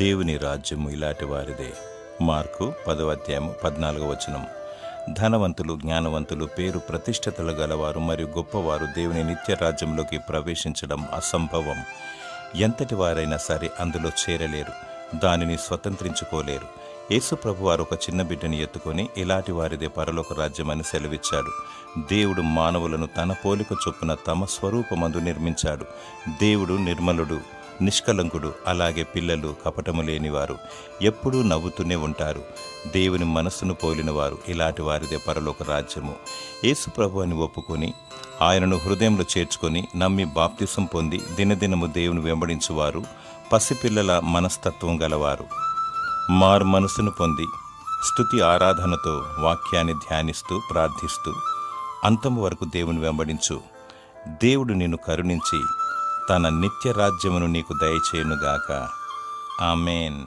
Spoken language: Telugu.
దేవుని రాజ్యము ఇలాంటి వారిదే. మార్కు 10:14. ధనవంతులు, జ్ఞానవంతులు, పేరు ప్రతిష్టతలు గలవారు మరియు గొప్పవారు దేవుని నిత్య రాజ్యంలోకి ప్రవేశించడం అసంభవం. ఎంతటి వారైనా సరే అందులో చేరలేరు, దానిని స్వతంత్రించుకోలేరు. యేసు ప్రభువారు ఒక చిన్న బిడ్డని ఎత్తుకొని ఇలాంటి వారిదే పరలోక రాజ్యమని సెలవిచ్చాడు. దేవుడు మానవులను తన పోలిక చొప్పున తమ స్వరూపమందు నిర్మించాడు. దేవుడు నిర్మలుడు, నిష్కలంకుడు. అలాగే పిల్లలు కపటము లేనివారు, ఎప్పుడూ నవ్వుతూనే ఉంటారు. దేవుని మనస్సును పోలినవారు, ఇలాంటి వారిదే పరలోక రాజ్యము. యేసు ప్రభువుని ఒప్పుకొని ఆయనను హృదయంలో చేర్చుకొని నమ్మి బాప్తిసం పొంది దినదినము దేవుని వెంబడించువారు పసిపిల్లల మనస్తత్వం గలవారు. మారు మనసును పొంది స్తుతి ఆరాధనతో వాక్యాన్ని ధ్యానిస్తూ ప్రార్థిస్తూ అంతము వరకు దేవుని వెంబడించు. దేవుడు నిన్ను కరుణించి తన నిత్య రాజ్యమును నీకు దయచేయునుగాక. ఆమేన్.